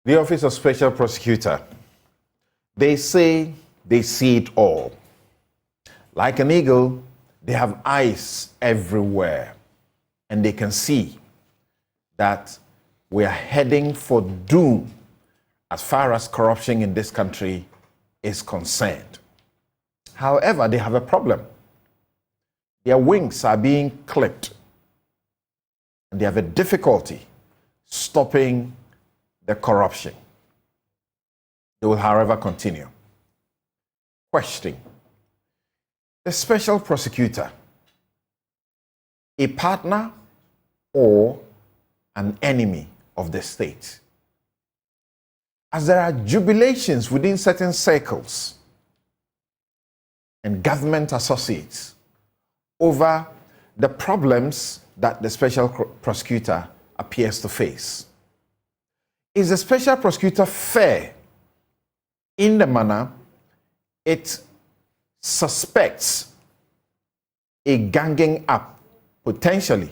The Office of Special Prosecutor, they say they see it all. Like an eagle, they have eyes everywhere, and they can see that we are heading for doom as far as corruption in this country is concerned. However, they have a problem. Their wings are being clipped, and they have a difficulty stopping the corruption. They will, however, continue. Question: the special prosecutor, a partner or an enemy of the state? As there are jubilations within certain circles and government associates over the problems that the special prosecutor appears to face, is the special prosecutor fair in the manner it suspects a ganging up, potentially,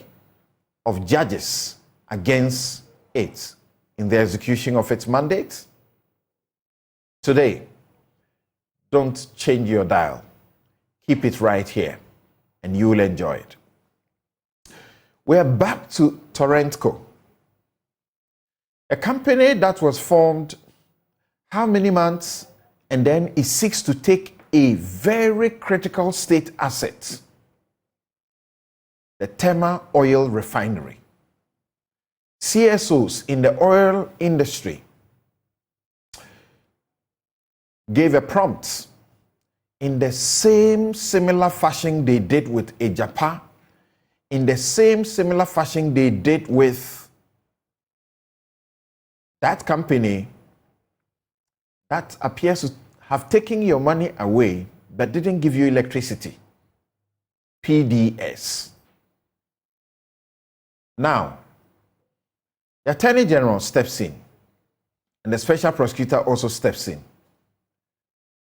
of judges against it in the execution of its mandate? Today, don't change your dial. Keep it right here, and you will enjoy it. We're back to Torrentco, a company that was formed how many months, and then it seeks to take a very critical state asset, the Tema Oil Refinery. CSOs in the oil industry gave a prompt in the same similar fashion they did with Ejapa, in the same similar fashion they did with that company that appears to have taken your money away but didn't give you electricity, PDS. Now, the Attorney General steps in, and the Special Prosecutor also steps in.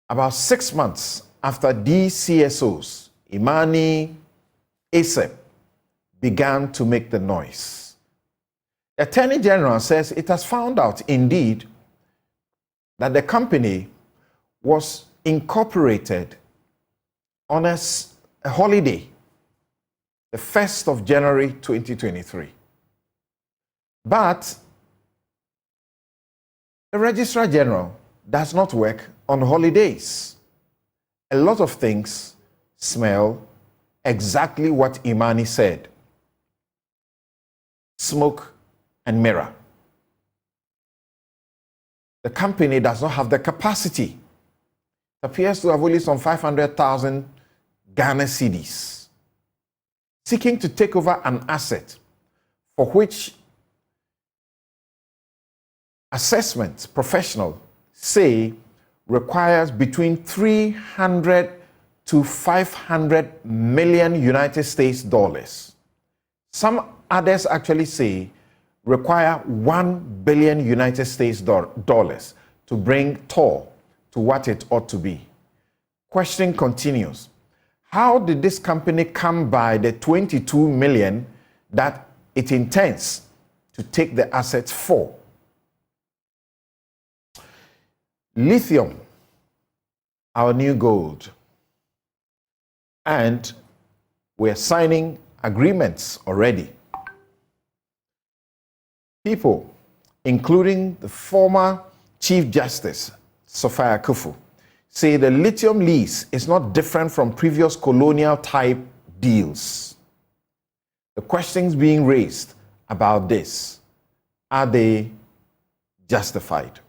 About 6 months after these CSOs, Imani, ASEP, began to make the noise, the Attorney General says it has found out, indeed, that the company was incorporated on a holiday, the 1st of January 2023. But the Registrar General does not work on holidays. A lot of things smell exactly what Imani said: smoke and mirror. The company does not have the capacity. It appears to have only some 500,000 Ghana cedis, seeking to take over an asset for which assessment professionals say requires between 300 to 500 million United States dollars. Some others actually say require 1 billion United States dollars to bring Tor to what it ought to be. Question continues: how did this company come by the 22 million that it intends to take the assets for? Lithium, our new gold. And we're signing agreements already. People, including the former Chief Justice, Sophia Kufu, say the lithium lease is not different from previous colonial type deals. The questions being raised about this, are they justified?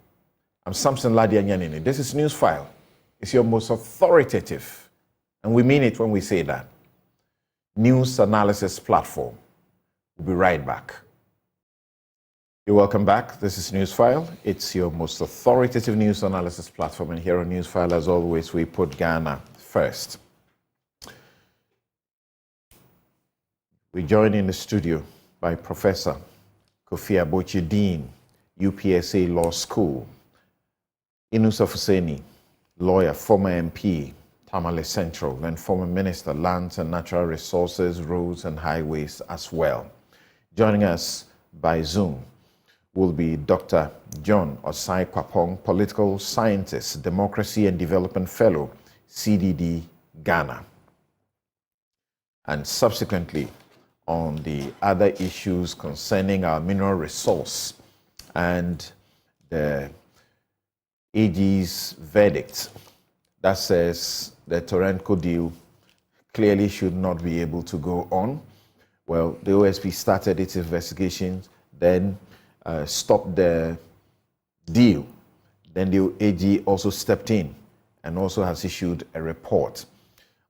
I'm Samson Ladianyanini. This is Newsfile. It's your most authoritative, and we mean it when we say that, news analysis platform. We'll be right back. You're welcome back. This is Newsfile. It's your most authoritative news analysis platform, and here on Newsfile, as always, we put Ghana first. We join in the studio by Professor Kofi Abochi, Dean, UPSA Law School; Inusah Fuseini, lawyer, former MP, Tamale Central, and former Minister, Lands and Natural Resources, Roads and Highways as well. Joining us by Zoom, will be Dr. John Osai Kwapong, Political Scientist, Democracy and Development Fellow, CDD, Ghana. And subsequently, on the other issues concerning our mineral resource and the AG's verdict that says the Torrenco deal clearly should not be able to go on. Well, the OSP started its investigations, then stopped the deal. Then the AG also stepped in and also has issued a report.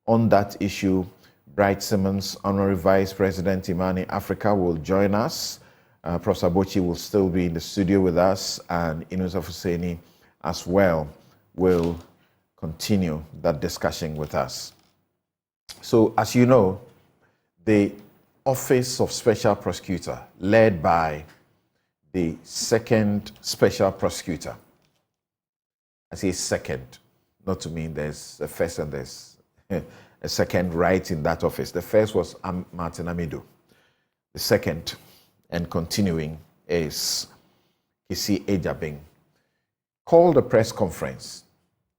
On that issue, Bright Simmons, Honorary Vice President Imani Africa, will join us. Professor Bochi will still be in the studio with us, and Inusah Fuseini as well will continue that discussion with us. So, as you know, the Office of Special Prosecutor, led by the second Special Prosecutor, I say second, not to mean there's a first and there's a second right in that office. The first was Martin Amidu. The second, and continuing, is Kisi Ejabing, called a press conference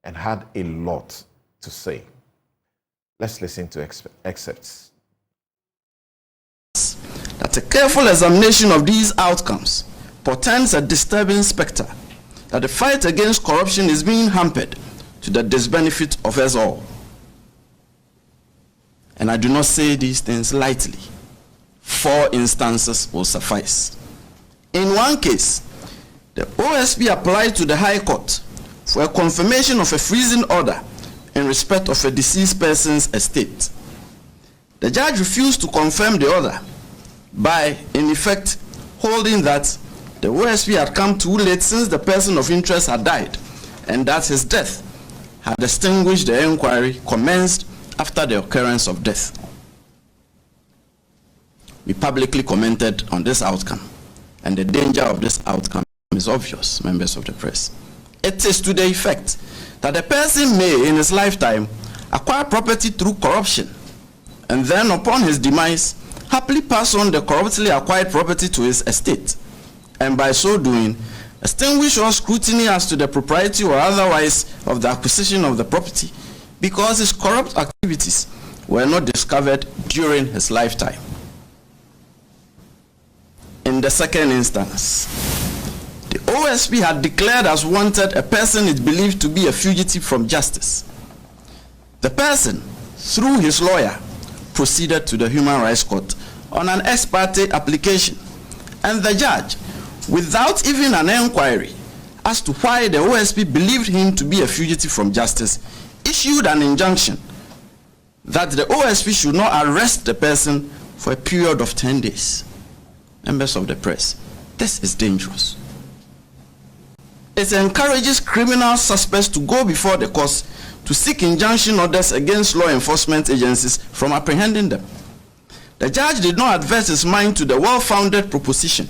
and had a lot to say. Let's listen to excerpts. That a careful examination of these outcomes portends a disturbing spectre that the fight against corruption is being hampered to the disbenefit of us all. And I do not say these things lightly. 4 instances will suffice. In one case, the OSP applied to the High Court for a confirmation of a freezing order in respect of a deceased person's estate. The judge refused to confirm the order by, in effect, holding that the OSP had come too late since the person of interest had died, and that his death had extinguished the inquiry commenced after the occurrence of death. We publicly commented on this outcome, and the danger of this outcome is obvious, members of the press. It is to the effect that a person may, in his lifetime, acquire property through corruption, and then upon his demise, happily pass on the corruptly acquired property to his estate, and by so doing, extinguish all scrutiny as to the propriety or otherwise of the acquisition of the property, because his corrupt activities were not discovered during his lifetime. In the second instance, the OSP had declared as wanted a person is believed to be a fugitive from justice. The person, through his lawyer, proceeded to the Human Rights Court on an ex parte application, and the judge, without even an inquiry as to why the OSP believed him to be a fugitive from justice, issued an injunction that the OSP should not arrest the person for a period of 10 days. Members of the press, this is dangerous. It encourages criminal suspects to go before the courts to seek injunction orders against law enforcement agencies from apprehending them. The judge did not advert his mind to the well-founded proposition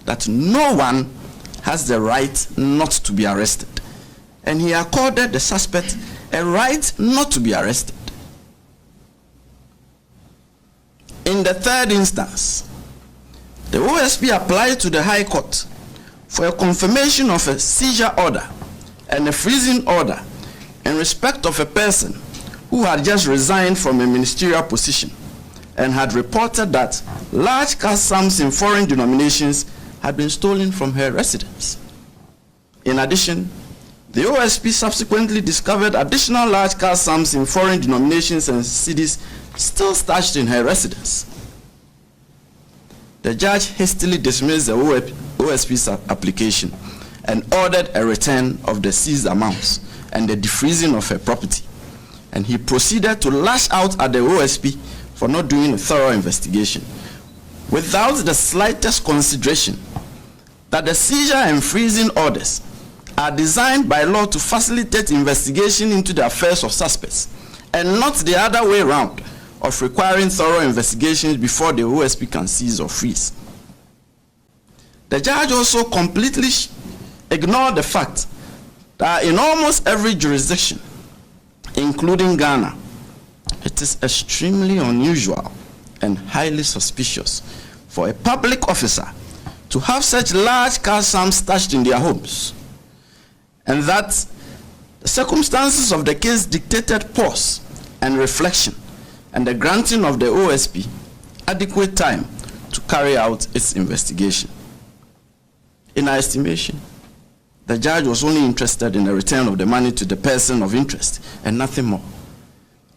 that no one has the right not to be arrested, and he accorded the suspect a right not to be arrested. In the third instance, the OSP applied to the High Court for a confirmation of a seizure order and a freezing order in respect of a person who had just resigned from a ministerial position and had reported that large cash sums in foreign denominations had been stolen from her residence. In addition, the OSP subsequently discovered additional large cash sums in foreign denominations and cedis still stashed in her residence. The judge hastily dismissed the OSP's application and ordered a return of the seized amounts and the defreezing of her property. And he proceeded to lash out at the OSP for not doing a thorough investigation, without the slightest consideration that the seizure and freezing orders are designed by law to facilitate investigation into the affairs of suspects, and not the other way around, of requiring thorough investigations before the OSP can seize or freeze. The judge also completely ignored the fact that in almost every jurisdiction, including Ghana, it is extremely unusual and highly suspicious for a public officer to have such large cash sums stashed in their homes, and that the circumstances of the case dictated pause and reflection and the granting of the OSP adequate time to carry out its investigation. In our estimation, the judge was only interested in the return of the money to the person of interest and nothing more.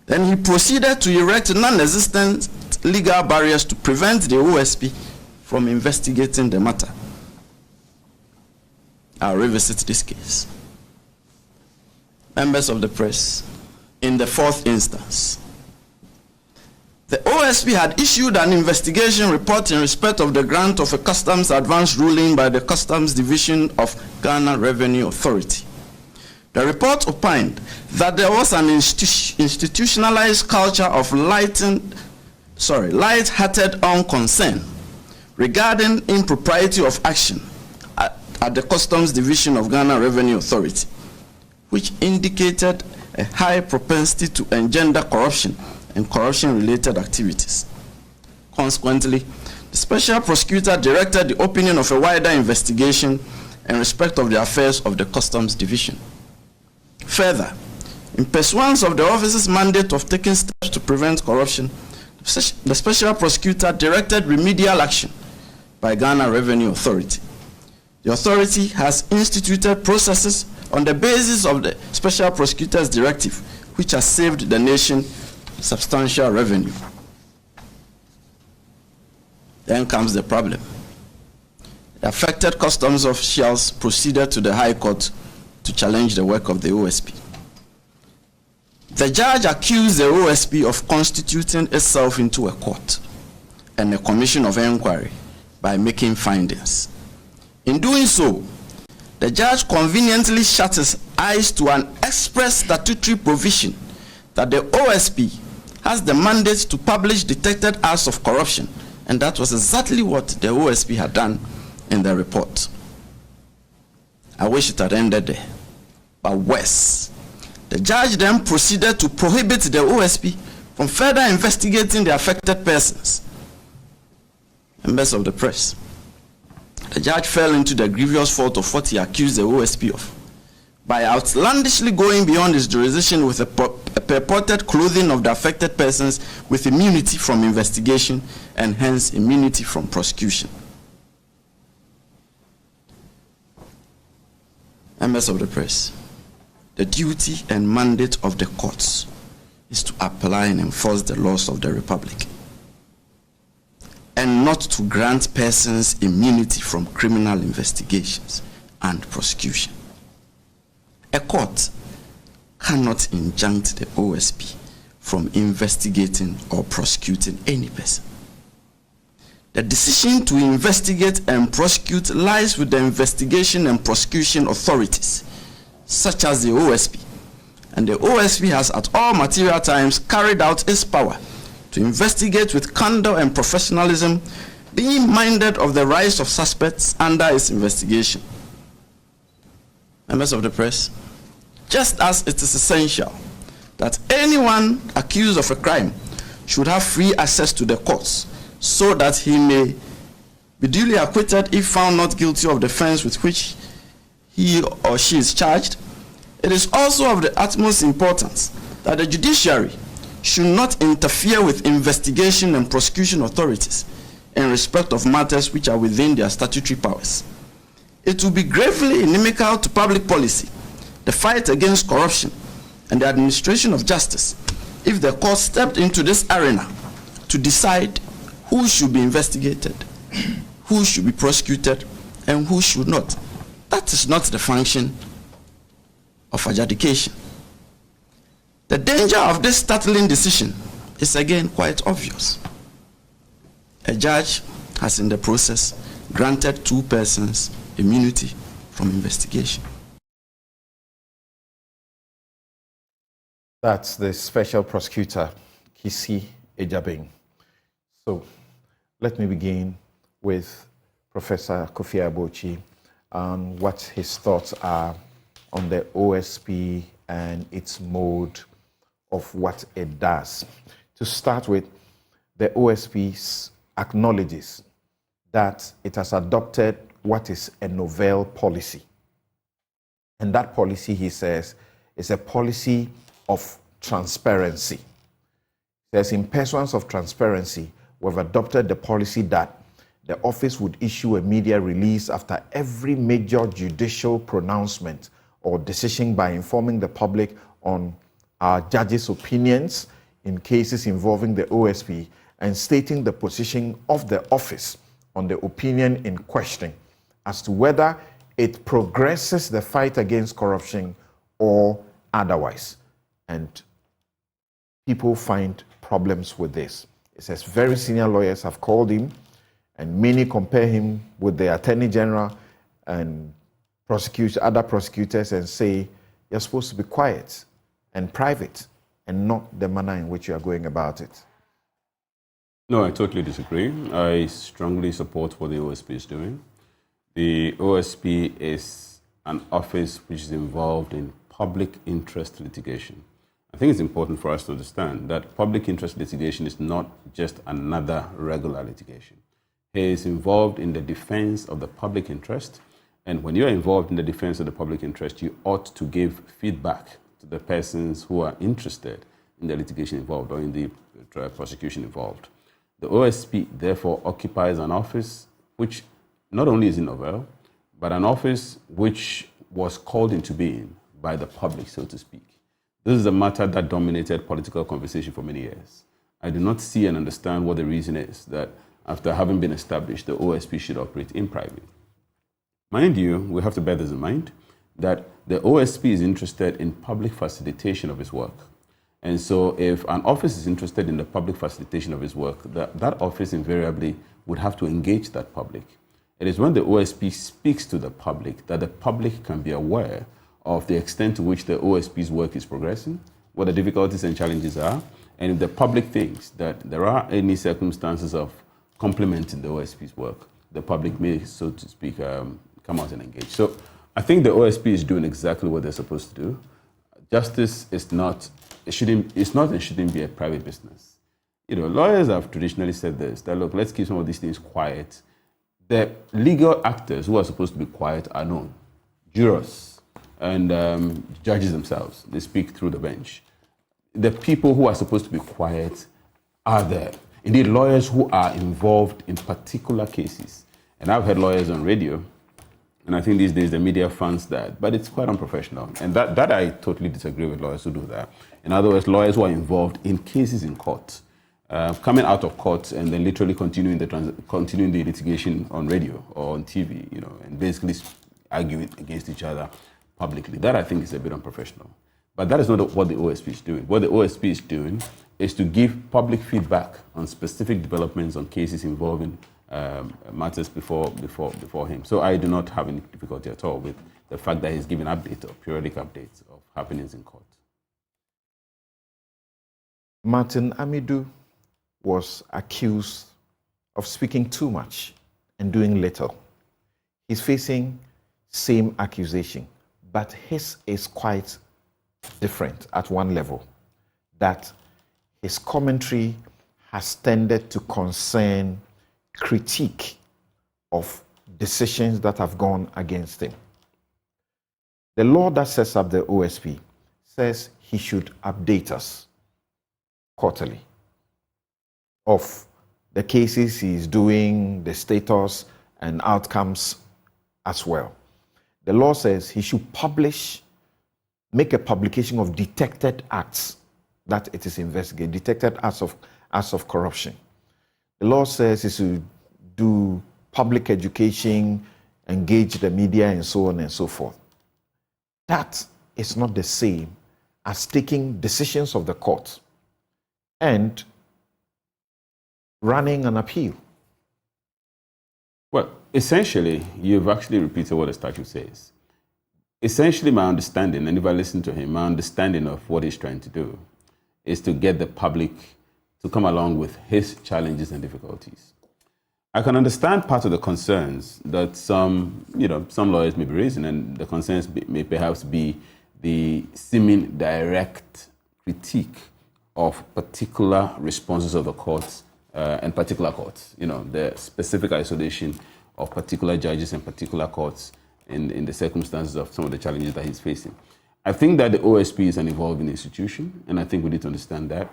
Then he proceeded to erect non-existent legal barriers to prevent the OSP from investigating the matter. I'll revisit this case. Members of the press, in the fourth instance, the OSP had issued an investigation report in respect of the grant of a customs advance ruling by the Customs Division of Ghana Revenue Authority. The report opined that there was an institutionalized culture of light-hearted unconcern regarding impropriety of action at the Customs Division of Ghana Revenue Authority, which indicated a high propensity to engender corruption and corruption-related activities. Consequently, the Special Prosecutor directed the opening of a wider investigation in respect of the affairs of the Customs Division. Further, in pursuance of the office's mandate of taking steps to prevent corruption, the Special Prosecutor directed remedial action by Ghana Revenue Authority. The authority has instituted processes on the basis of the Special Prosecutor's directive, which has saved the nation substantial revenue. Then comes the problem. The affected customs officials proceeded to the High Court to challenge the work of the OSP. The judge accused the OSP of constituting itself into a court and a commission of inquiry by making findings. In doing so, the judge conveniently shut his eyes to an express statutory provision that the OSP has the mandate to publish detected acts of corruption, and that was exactly what the OSP had done in the report. I wish it had ended there, but worse. The judge then proceeded to prohibit the OSP from further investigating the affected persons. Members of the press, the judge fell into the grievous fault of what he accused the OSP of by outlandishly going beyond his jurisdiction with a purported clothing of the affected persons with immunity from investigation and hence immunity from prosecution. Members of the press, the duty and mandate of the courts is to apply and enforce the laws of the Republic, and not to grant persons immunity from criminal investigations and prosecution. A court cannot injunct the OSP from investigating or prosecuting any person. The decision to investigate and prosecute lies with the investigation and prosecution authorities, such as the OSP, and the OSP has at all material times carried out its power to investigate with candor and professionalism, being minded of the rights of suspects under its investigation. Members of the press, just as it is essential that anyone accused of a crime should have free access to the courts so that he may be duly acquitted if found not guilty of the offense with which he or she is charged, it is also of the utmost importance that the judiciary should not interfere with investigation and prosecution authorities in respect of matters which are within their statutory powers. It will be gravely inimical to public policy, the fight against corruption, and the administration of justice if the court stepped into this arena to decide who should be investigated, who should be prosecuted, and who should not. That is not the function of adjudication. The danger of this startling decision is again quite obvious. A judge has in the process granted two persons immunity from investigation. That's the Special Prosecutor, Kisi Ejabing. So let me begin with Professor Kofi Abochi on what his thoughts are on the OSP and its mode of what it does. To start with, the OSP acknowledges that it has adopted what is a novel policy. And that policy, he says, is a policy of transparency. He says, in pursuance of transparency, we've adopted the policy that the office would issue a media release after every major judicial pronouncement or decision by informing the public on our judges' opinions in cases involving the OSP and stating the position of the office on the opinion in question as to whether it progresses the fight against corruption or otherwise. And people find problems with this. It says very senior lawyers have called him, and many compare him with the Attorney General and other prosecutors and say, you're supposed to be quiet and private and not the manner in which you are going about it. No, I totally disagree. I strongly support what the OSP is doing. The OSP is an office which is involved in public interest litigation. I think it's important for us to understand that public interest litigation is not just another regular litigation. He is involved in the defense of the public interest, and when you're involved in the defense of the public interest, you ought to give feedback to the persons who are interested in the litigation involved or in the prosecution involved. The OSP, therefore, occupies an office which not only is novel, but an office which was called into being by the public, so to speak. This is a matter that dominated political conversation for many years. I do not see and understand what the reason is that after having been established, the OSP should operate in private. Mind you, we have to bear this in mind, that the OSP is interested in public facilitation of its work. And so if an office is interested in the public facilitation of its work, that office invariably would have to engage that public. It is when the OSP speaks to the public that the public can be aware of the extent to which the OSP's work is progressing, what the difficulties and challenges are, and if the public thinks that there are any circumstances of complementing the OSP's work, the public may, so to speak, come out and engage. So I think the OSP is doing exactly what they're supposed to do. Justice is not, it shouldn't be a private business. You know, lawyers have traditionally said this, that look, let's keep some of these things quiet. The legal actors who are supposed to be quiet are known. Jurors and judges themselves, they speak through the bench. The people who are supposed to be quiet are there. Indeed, lawyers who are involved in particular cases. And I've heard lawyers on radio, and I think these days the media funds that, but it's quite unprofessional. And that I totally disagree with lawyers who do that. In other words, lawyers who are involved in cases in court, coming out of court and then literally continuing the litigation on radio or on TV, you know, and basically arguing against each other publicly. That I think is a bit unprofessional. But that is not what the OSP is doing. What the OSP is doing is to give public feedback on specific developments on cases involving matters before him. So I do not have any difficulty at all with the fact that he's giving updates or periodic updates of happenings in court. Martin Amidu was accused of speaking too much and doing little. He's facing same accusation, but his is quite different at one level, that his commentary has tended to concern critique of decisions that have gone against him. The law that sets up the OSP says he should update us quarterly of the cases he's doing, the status and outcomes as well. The law says he should make a publication of detected acts that it is investigating, detected acts of corruption. The law says he should do public education, engage the media, and so on and so forth. That is not the same as taking decisions of the court and running an appeal. Well, essentially, you've actually repeated what the statute says. Essentially, my understanding, and if I listen to him, my understanding of what he's trying to do is to get the public to come along with his challenges and difficulties. I can understand part of the concerns that some lawyers may be raising, and the concerns may perhaps be the seeming direct critique of particular responses of the courts and particular courts. You know, the specific isolation of particular judges and particular courts in the circumstances of some of the challenges that he's facing. I think that the OSP is an evolving institution, and I think we need to understand that.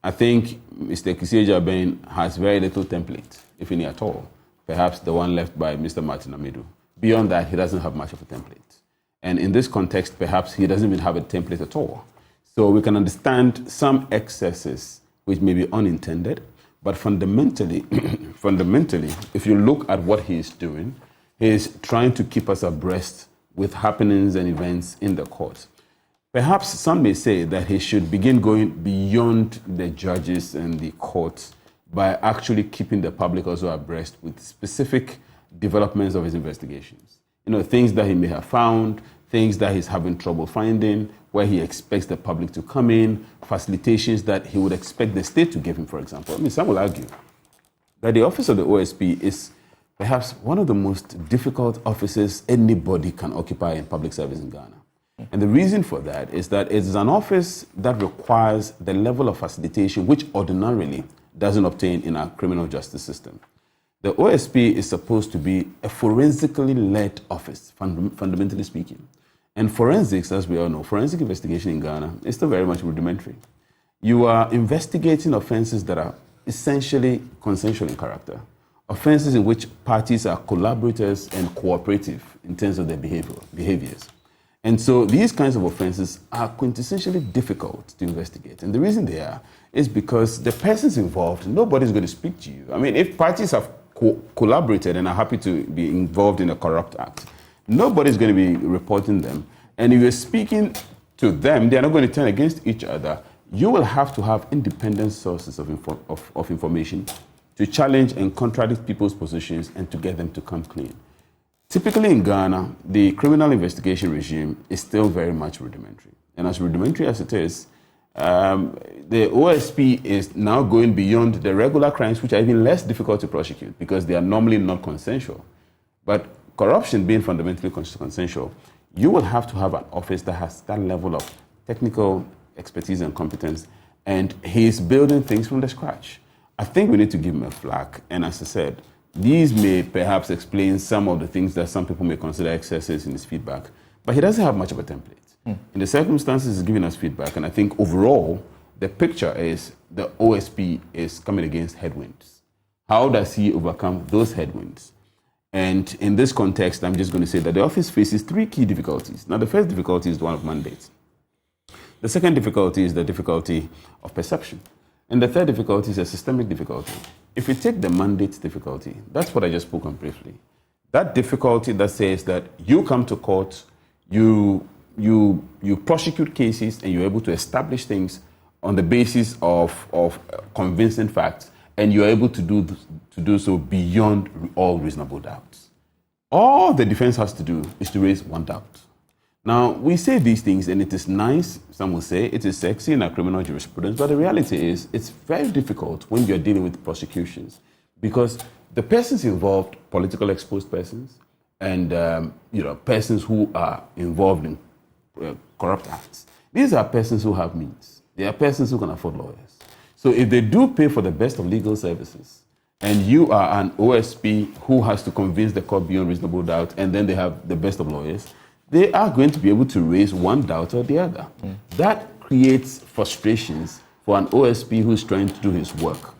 I think Mr. Kisieja Ben has very little template, if any at all. Perhaps the one left by Mr. Martin Amidu. Beyond that, he doesn't have much of a template. And in this context, perhaps he doesn't even have a template at all. So we can understand some excesses which may be unintended, but fundamentally, if you look at what he is doing, he is trying to keep us abreast with happenings and events in the court. Perhaps some may say that he should begin going beyond the judges and the courts by actually keeping the public also abreast with specific developments of his investigations. You know, things that he may have found, things that he's having trouble finding, where he expects the public to come in, facilitations that he would expect the state to give him, for example. I mean, some will argue that the office of the OSP is perhaps one of the most difficult offices anybody can occupy in public service in Ghana. And the reason for that is that it is an office that requires the level of facilitation which ordinarily doesn't obtain in our criminal justice system. The OSP is supposed to be a forensically led office, fundamentally speaking. And forensics, as we all know, forensic investigation in Ghana is still very much rudimentary. You are investigating offenses that are essentially consensual in character, offenses in which parties are collaborators and cooperative in terms of their behaviors. And so these kinds of offenses are quintessentially difficult to investigate. And the reason they are is because the persons involved, nobody's going to speak to you. I mean, if parties have collaborated and are happy to be involved in a corrupt act, nobody's going to be reporting them. And if you're speaking to them, they're not going to turn against each other. You will have to have independent sources of information to challenge and contradict people's positions and to get them to come clean. Typically in Ghana, the criminal investigation regime is still very much rudimentary. And as rudimentary as it is, the OSP is now going beyond the regular crimes, which are even less difficult to prosecute because they are normally not consensual. But corruption being fundamentally consensual, you will have to have an office that has that level of technical expertise and competence, and he's building things from the scratch. I think we need to give him a flag, and as I said, these may perhaps explain some of the things that some people may consider excesses in his feedback, but he doesn't have much of a template. In the circumstances, he's giving us feedback, and I think overall, the picture is the OSP is coming against headwinds. How does he overcome those headwinds? And in this context, I'm just going to say that the office faces three key difficulties. Now, the first difficulty is the one of mandate. The second difficulty is the difficulty of perception. And the third difficulty is a systemic difficulty. If you take the mandate difficulty, that's what I just spoke on briefly. That difficulty that says that you come to court, you prosecute cases, and you're able to establish things on the basis of convincing facts, and you're able to do so beyond all reasonable doubts. All the defense has to do is to raise one doubt. Now, we say these things, and it is nice, some will say, it is sexy in our criminal jurisprudence, but the reality is it's very difficult when you're dealing with prosecutions because the persons involved, political exposed persons, and persons who are involved in corrupt acts, these are persons who have means. They are persons who can afford lawyers. So if they do pay for the best of legal services, and you are an OSP who has to convince the court beyond reasonable doubt, and then they have the best of lawyers, they are going to be able to raise one doubt or the other. That creates frustrations for an OSP who's trying to do his work.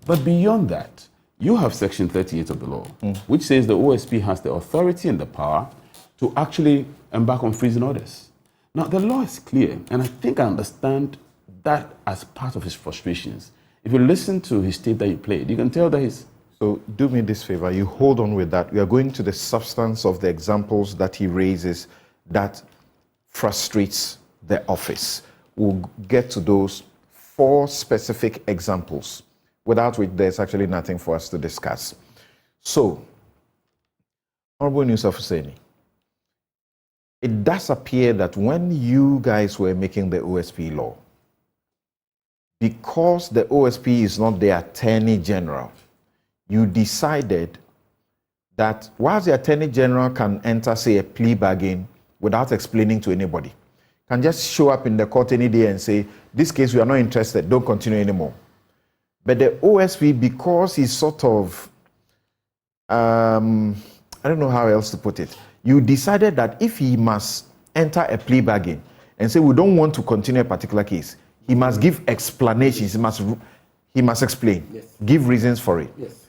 But beyond that, you have Section 38 of the law, which says the OSP has the authority and the power to actually embark on freezing orders. Now, the law is clear, and I think I understand that as part of his frustrations. If you listen to his tape that he played, you can tell that he's... So do me this favor, you hold on with that. We are going to the substance of the examples that he raises that frustrates the office. We'll get to those 4 specific examples, without which there's actually nothing for us to discuss. So, Honorable Inusah Fuseini, it does appear that when you guys were making the OSP law, because the OSP is not the Attorney General, you decided that whilst the Attorney General can enter, say, a plea bargain without explaining to anybody, can just show up in the court any day and say, this case, we are not interested, don't continue anymore. But the OSP, because he's sort of, I don't know how else to put it, you decided that if he must enter a plea bargain and say, we don't want to continue a particular case, he must give explanations, he must explain, Yes. give reasons for it. Yes.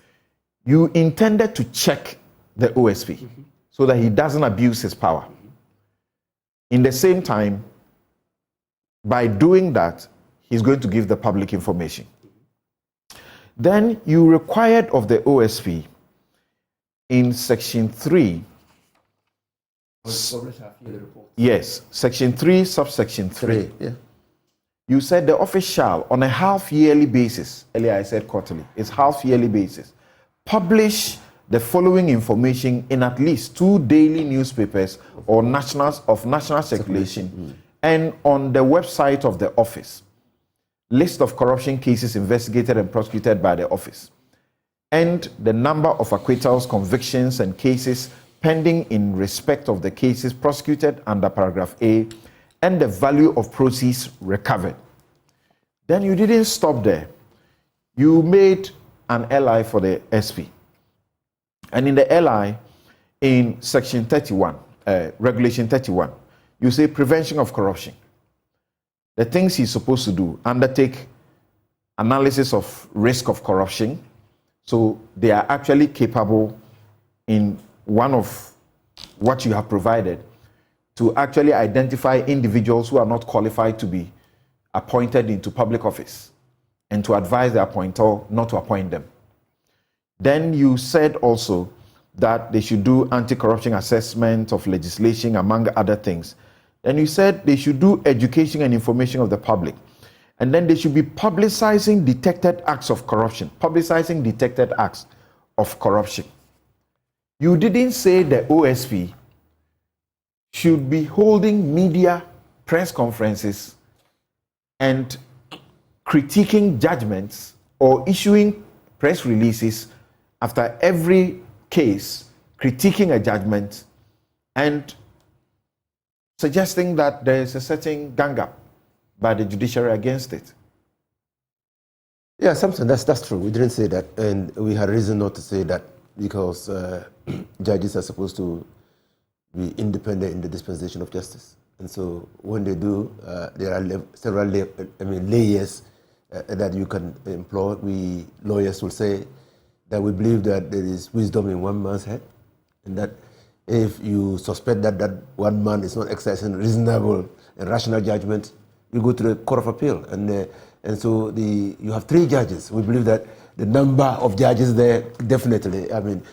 You intended to check the OSP so that he doesn't abuse his power. In the same time, by doing that, he's going to give the public information. Then you required of the OSP in section 3. Yes, section 3, subsection 3. Yeah. You said the office shall, on a half-yearly basis, earlier I said quarterly, it's half-yearly basis, publish the following information in at least 2 daily newspapers or national circulation and on the website of the office. List of corruption cases investigated and prosecuted by the office, and the number of acquittals, convictions, and cases pending in respect of the cases prosecuted under paragraph A, and the value of proceeds recovered. Then you didn't stop there. You made an LI for the SP. And in the LI, in section 31, regulation 31, you say prevention of corruption. The things he's supposed to do: undertake analysis of risk of corruption, so they are actually capable in one of what you have provided to actually identify individuals who are not qualified to be appointed into public office and to advise the appointer not to appoint them. Then you said also that they should do anti-corruption assessment of legislation, among other things. Then you said they should do education and information of the public. And then they should be publicizing detected acts of corruption. Publicizing detected acts of corruption. You didn't say the OSP should be holding media press conferences and critiquing judgments or issuing press releases after every case, critiquing a judgment and suggesting that there is a certain gang up by the judiciary against it. Yeah, Samson, that's true. We didn't say that, and we had reason not to say that because judges are supposed to be independent in the dispensation of justice. And so when they do, there are several layers that you can employ. We lawyers will say that we believe that there is wisdom in one man's head, and that if you suspect that that one man is not exercising reasonable and rational judgment, you go to the Court of Appeal. And so you have 3 judges. We believe that the number of judges there definitely,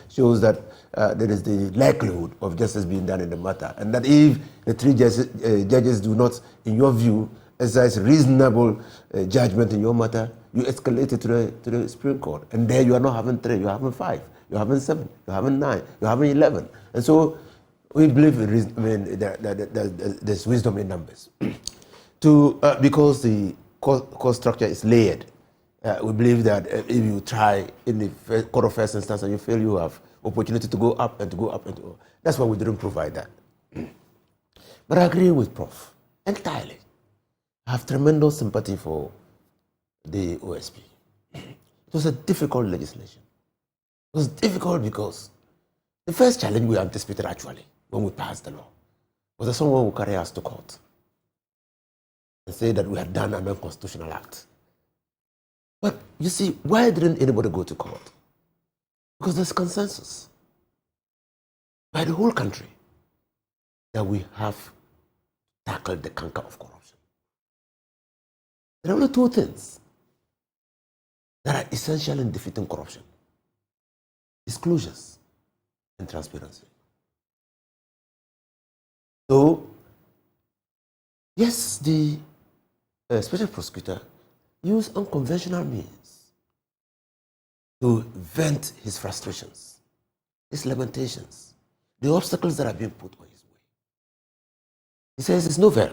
shows that there is the likelihood of justice being done in the matter. And that if the 3 judges do not, in your view, exercise reasonable judgment in your matter, you escalate it to the Supreme Court. And there you are not having 3, you're having 5, you're having 7, you're having 9, you're having 11. And so we believe there's wisdom in numbers. Because the court structure is layered, we believe that if you try in the court of first instance and you fail, you have opportunity to go up and to go up and to go. That's why we didn't provide that. But I agree with Prof. entirely. I have tremendous sympathy for the OSP. It was a difficult legislation. It was difficult because the first challenge we anticipated actually when we passed the law was that someone would carry us to court and say that we had done an unconstitutional act. But you see, why didn't anybody go to court? Because there's consensus by the whole country that we have tackled the canker of corruption. There are only 2 things that are essential in defeating corruption: disclosures and transparency. So, yes, the special prosecutor used unconventional means to vent his frustrations, his lamentations, the obstacles that are being put on his way. He says it's novel.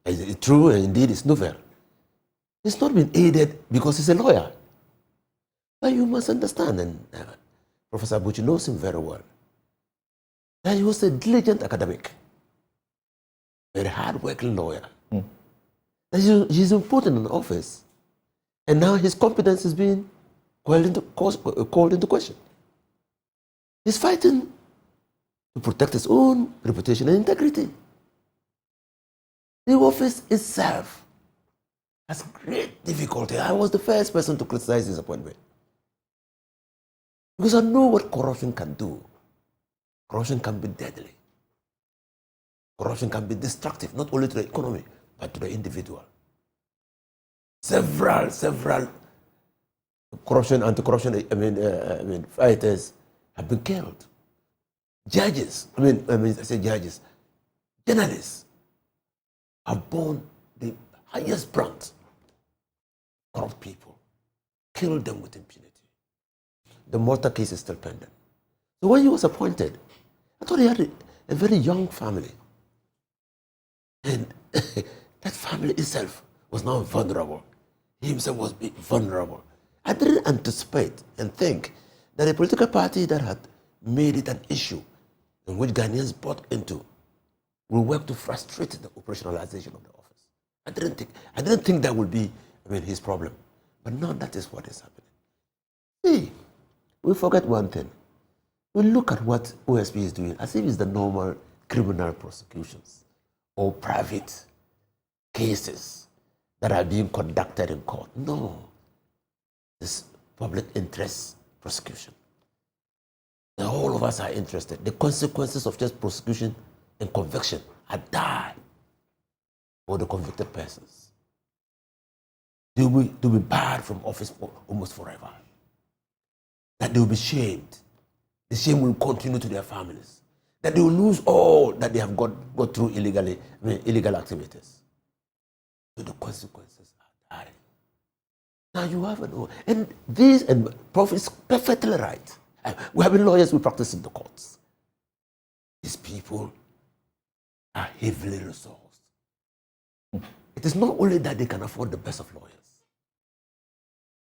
It's true, and indeed it's novel. It's not been aided because he's a lawyer. But you must understand, and Professor Buchi knows him very well, that he was a diligent academic, very hard-working lawyer. That he's important in the office And now his competence is being called into question. He's fighting to protect his own reputation and integrity. The office itself has great difficulty. I was the first person to criticize his appointment. Because I know what corruption can do. Corruption can be deadly. Corruption can be destructive, not only to the economy, but to the individual. Several anti-corruption fighters have been killed. Judges, journalists have borne the highest brunt. Corrupt people, killed them with impunity. The Malta case is still pending. So when he was appointed, I thought he had a very young family. And that family itself was now vulnerable. He himself was vulnerable. I didn't anticipate and think that a political party that had made it an issue in which Ghanaians bought into will work to frustrate the operationalization of the office. I didn't think that would be his problem. But now that is what is happening. See, we forget one thing. We look at what OSP is doing as if it's the normal criminal prosecutions or private cases that are being conducted in court. No. This public interest prosecution. And all of us are interested. The consequences of just prosecution and conviction are die for the convicted persons. They will be barred from office for almost forever. That they will be shamed. The shame will continue to their families. That they will lose all that they have got through illegal activities. So the consequences are dire. Now you have and Prof is perfectly right. We have been lawyers, we practice in the courts. These people are heavily resourced. It is not only that they can afford the best of lawyers,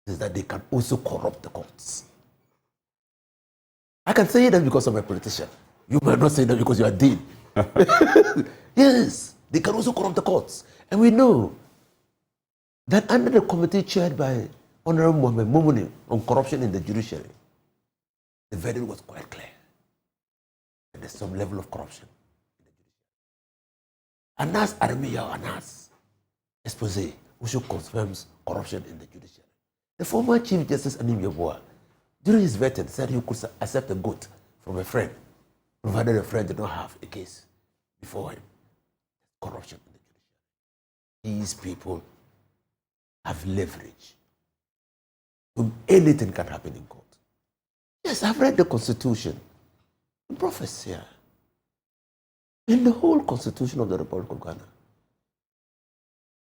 it is that they can also corrupt the courts. I can say that because I'm a politician. You might not say that because you are dean. Yes, they can also corrupt the courts. And we know that under the committee chaired by Honorable Mohamed Mumuni on corruption in the judiciary, the verdict was quite clear. There's some level of corruption in the judiciary. Anas Armiya Anas expose also confirms corruption in the judiciary. The former Chief Justice Anim Yeboah, during his vetting, said he could accept a goat from a friend, provided a friend did not have a case before him. Corruption in the judiciary. These people have leverage. Anything can happen in court. Yes, I've read the Constitution. The prophets here. In the whole Constitution of the Republic of Ghana,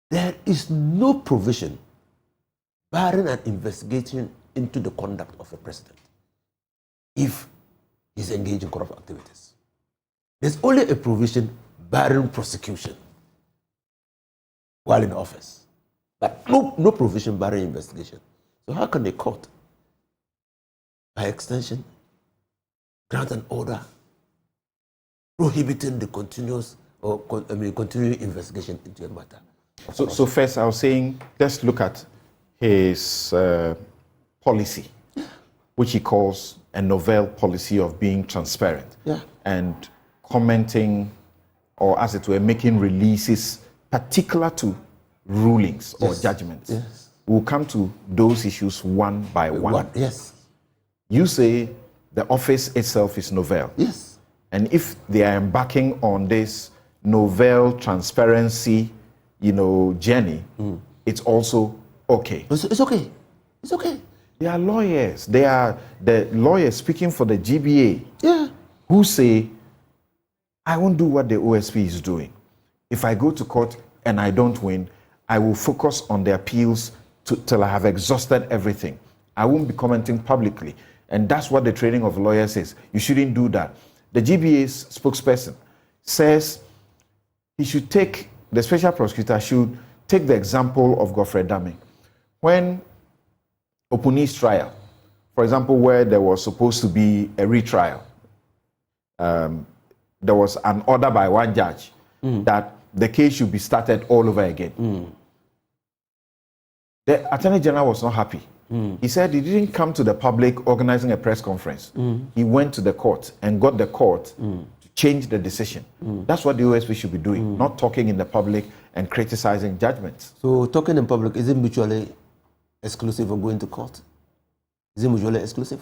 there is no provision barring an investigation into the conduct of a president if he's engaged in corrupt activities. There's only a provision barring prosecution while in office, but no provision barring investigation. So how can the court, by extension, grant an order prohibiting the continuing investigation into a matter? So first I was saying, let's look at his policy, which he calls a novel policy of being transparent and commenting, or as it were, making releases particular to rulings or judgments. Yes. We'll come to those issues one by one. Yes. You say the office itself is novel. Yes. And if they are embarking on this novel transparency, journey, it's also okay. It's okay. It's okay. They are lawyers. They are the lawyers speaking for the GBA who say, I won't do what the OSP is doing. If I go to court and I don't win, I will focus on the appeals till I have exhausted everything. I won't be commenting publicly. And that's what the training of lawyers is. You shouldn't do that. The GBA's spokesperson says the special prosecutor should take the example of Godfrey Dame. When Opuni's trial, for example, where there was supposed to be a retrial, there was an order by one judge that the case should be started all over again. The Attorney General was not happy. He said he didn't come to the public organizing a press conference. He went to the court and got the court to change the decision. That's what the OSP should be doing, not talking in the public and criticizing judgments. So talking in public, is it mutually exclusive of going to court? Is it mutually exclusive?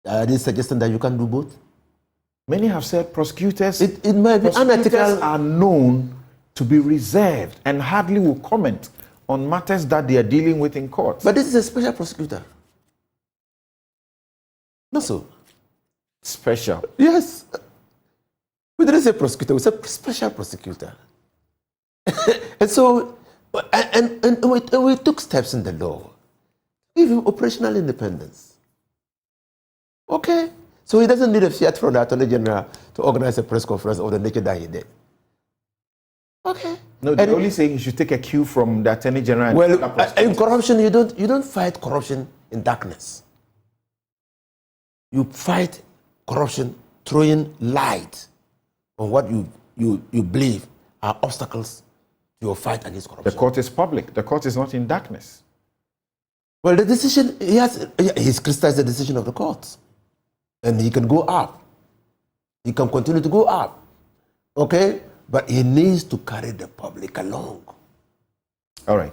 Are they suggesting that you can do both? Many have said prosecutors, It might be prosecutors unethical. are known to be reserved and hardly will comment on matters that they are dealing with in court. But this is a special prosecutor. Not so. Special. Yes. We didn't say prosecutor, we said special prosecutor. And so, and we took steps in the law. Give him operational independence. Okay? So he doesn't need a fiat from the Attorney General to organize a press conference of the nature that he did. Okay. No, they're only saying you should take a cue from the Attorney General. And other Well, in prosecutors. corruption, you don't fight corruption in darkness. You fight corruption throwing light on what you believe are obstacles to your fight against corruption. The court is public. The court is not in darkness. Well, the decision, he's criticized the decision of the court. And he can go up. He can continue to go up. Okay? But he needs to carry the public along. All right.